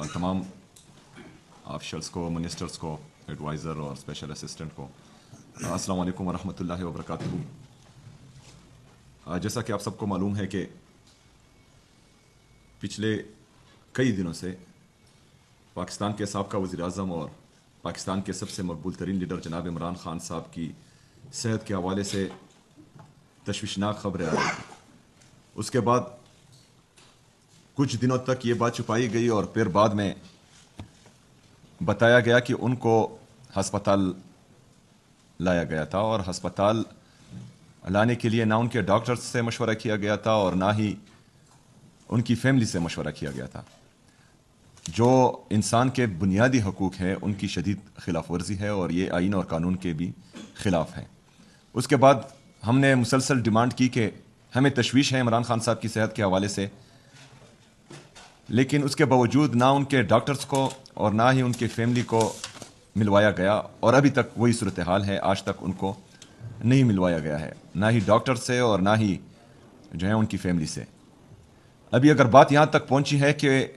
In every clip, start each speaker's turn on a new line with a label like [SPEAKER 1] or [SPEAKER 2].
[SPEAKER 1] तमाम ऑफिशल्स को, मिनिस्टर्स को, एडवाइज़र और स्पेशल असिस्टेंट को अस्सलाम वालेकुम वरहमतुल्लाहि वबरकातुहू। जैसा कि आप सबको मालूम है कि पिछले कई दिनों से पाकिस्तान के साबका वज़ीर-ए-आज़म और पाकिस्तान के सबसे मकबूल तरीन लीडर जनाब इमरान खान साहब की सेहत के हवाले से तशवीशनाक खबरें आ रही थी। उसके बाद कुछ दिनों तक ये बात छुपाई गई और फिर बाद में बताया गया कि उनको हस्पताल लाया गया था और हस्पताल लाने के लिए ना उनके डॉक्टर्स से मशवरा किया गया था और ना ही उनकी फैमिली से मशवरा किया गया था। जो इंसान के बुनियादी हकूक़ हैं उनकी शदीद खिलाफ वर्जी है और ये आइन और कानून के भी ख़िलाफ़ है। उसके बाद हमने मुसलसल डिमांड की कि हमें तशवीश है इमरान खान साहब की सेहत के हवाले से, लेकिन उसके बावजूद ना उनके डॉक्टर्स को और ना ही उनकी फैमिली को मिलवाया गया और अभी तक वही सूरत हाल है। आज तक उनको नहीं मिलवाया गया है, ना ही डॉक्टर से और ना ही जो है उनकी फैमिली से। अभी अगर बात यहाँ तक पहुँची है कि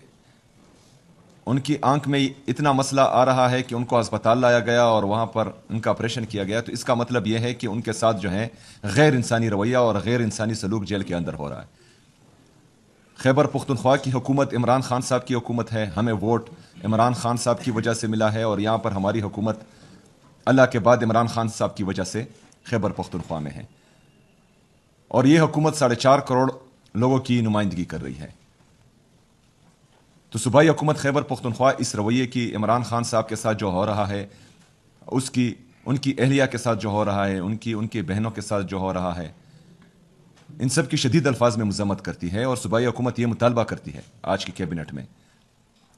[SPEAKER 1] उनकी आंख में इतना मसला आ रहा है कि उनको अस्पताल लाया गया और वहाँ पर उनका ऑपरेशन किया गया, तो इसका मतलब यह है कि उनके साथ जो है गैर इंसानी रवैया और गैर इंसानी सलूक जेल के अंदर हो रहा है। खैबर पुख्तनख्वा की हुकूमत इमरान खान साहब की हुकूमत है। हमें वोट इमरान खान साहब की वजह से मिला है और यहाँ पर हमारी हुकूमत अल्लाह के बाद इमरान खान साहब की वजह से खैबर पुख्तनख्वा में है और ये हुकूमत 4.5 करोड़ लोगों की नुमाइंदगी कर रही है। तो सूबाई हुकूमत खैबर पुख्तनख्वा इस रवैये की इमरान खान साहब के साथ जो हो रहा है, उनकी अहलिया के साथ जो हो रहा है, उनकी बहनों के साथ जो हो रहा है, इन सब की शदीद अल्फाज में मजम्मत करती है और सूबाई हुकूमत ये मुतालबा करती है आज की कैबिनेट में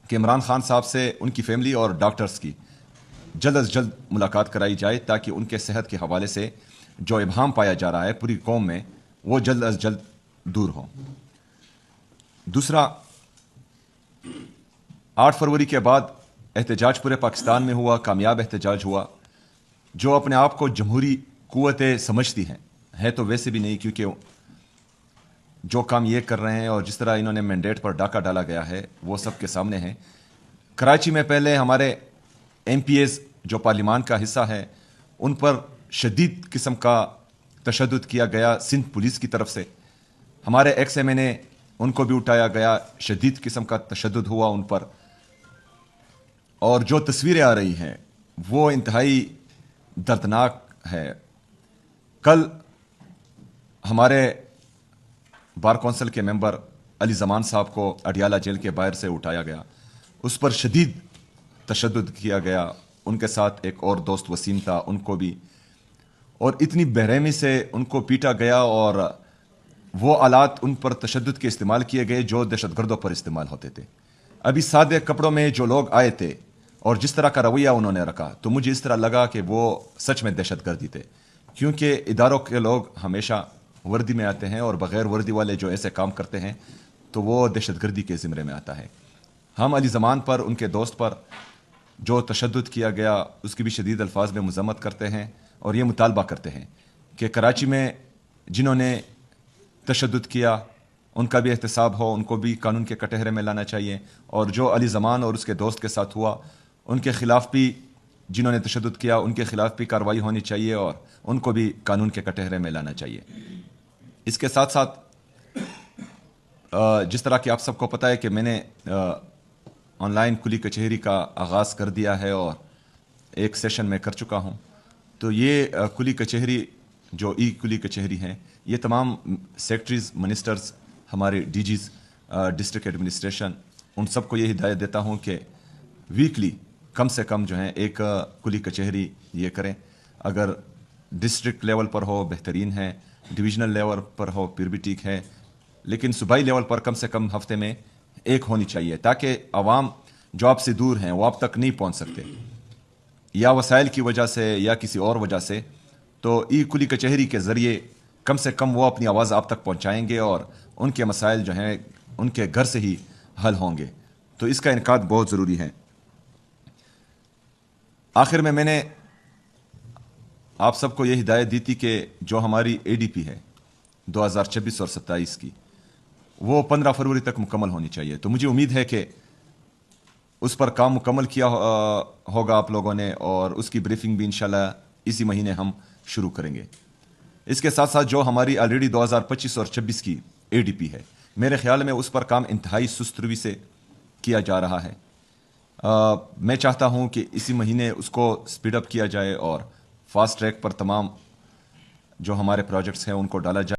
[SPEAKER 1] कि इमरान खान साहब से उनकी फैमिली और डॉक्टर्स की जल्द अज जल्द मुलाकात कराई जाए ताकि उनके सेहत के हवाले से जो इबहाम पाया जा रहा है पूरी कौम में वो जल्द अज जल्द दूर हो। दूसरा, 8 फरवरी के बाद एहतजाज पूरे पाकिस्तान में हुआ, कामयाब एहतजाज हुआ। जो अपने आप को जमहूरी कुव्वतें समझती हैं तो वैसे भी नहीं, क्योंकि जो काम ये कर रहे हैं और जिस तरह इन्होंने मैंडेट पर डाका डाला गया है वो सब के सामने है। कराची में पहले हमारे MPs जो पार्लिमान का हिस्सा है उन पर शदीद किस्म का तशद्दुद किया गया सिंध पुलिस की तरफ से। हमारे ex-MNA उनको भी उठाया गया, शदीद किस्म का तशद्दुद हुआ उन पर और जो तस्वीरें आ रही हैं वो इंतहाई दर्दनाक है। कल हमारे बार कौंसिल के मेंबर अली ज़मान साहब को अडियाला जेल के बाहर से उठाया गया, उस पर शदीद तशद्दुद किया गया। उनके साथ एक और दोस्त वसीम था, उनको भी, और इतनी बेरहमी से उनको पीटा गया और वो आलात उन पर तशद्दुद के इस्तेमाल किए गए जो दहशतगर्दों पर इस्तेमाल होते थे। अभी सादे कपड़ों में जो लोग आए थे और जिस तरह का रवैया उन्होंने रखा, तो मुझे इस तरह लगा कि वो सच में दहशतगर्दी थे, क्योंकि इदारों के लोग हमेशा वर्दी में आते हैं और बग़ैर वर्दी वाले जो ऐसे काम करते हैं तो वो दहशतगर्दी के ज़िम्मे में आता है। हम अली ज़मान पर, उनके दोस्त पर जो तशद्दुद किया गया उसकी भी शदीद अल्फाज में मज़म्मत करते हैं और ये मुतालबा करते हैं कि कराची में जिन्होंने तशद्दुद किया उनका भी एहतसाब हो, उनको भी कानून के कटहरे में लाना चाहिए, और जो अली ज़मान और उसके दोस्त के साथ हुआ उनके ख़िलाफ़ भी, जिन्होंने तशद्दुद किया उनके ख़िलाफ़ भी कार्रवाई होनी चाहिए और उनको भी कानून के कटहरे में लाना चाहिए। इसके साथ साथ जिस तरह कि आप सबको पता है कि मैंने ऑनलाइन कुली कचहरी का आगाज़ कर दिया है और एक सेशन में कर चुका हूँ। तो ये कुली कचहरी जो कुली कचहरी हैं, ये तमाम सेक्रेटरीज़, मिनिस्टर्स, हमारे DGs, डिस्ट्रिक्ट एडमिनिस्ट्रेशन, उन सबको ये हिदायत देता हूँ कि वीकली कम से कम जो है एक कुली कचहरी ये करें। अगर डिस्ट्रिक्ट लेवल पर हो बेहतरीन है, डिवीज़नल लेवल पर हो फिर भी ठीक है, लेकिन सूबाई लेवल पर कम से कम हफ्ते में एक होनी चाहिए ताकि आवाम जो आपसे दूर हैं वो आप तक नहीं पहुंच सकते या वसाइल की वजह से या किसी और वजह से। तो कुली कचहरी के ज़रिए कम से कम वो अपनी आवाज़ आप तक पहुंचाएंगे और उनके मसाइल जो हैं उनके घर से ही हल होंगे। तो इसका इनकाद बहुत ज़रूरी है। आखिर में मैंने आप सबको ये हिदायत दी थी कि जो हमारी ADP है 2026 और 27 की, वो 15 फरवरी तक मुकम्मल होनी चाहिए। तो मुझे उम्मीद है कि اس پر کام مکمل کیا ہوگا آپ لوگوں نے, اور اس کی بریفنگ بھی انشاءاللہ اسی مہینے ہم شروع کریں گے. اس کے ساتھ ساتھ جو ہماری آلریڈی 2025 اور 26 کی اے ڈی پی ہے, میرے خیال میں اس پر کام انتہائی سست روی سے کیا جا رہا ہے. میں چاہتا ہوں کہ اسی مہینے اس کو سپیڈ اپ کیا جائے اور فاسٹ ٹریک پر تمام جو ہمارے پروجیکٹس ہیں ان کو ڈالا جائے.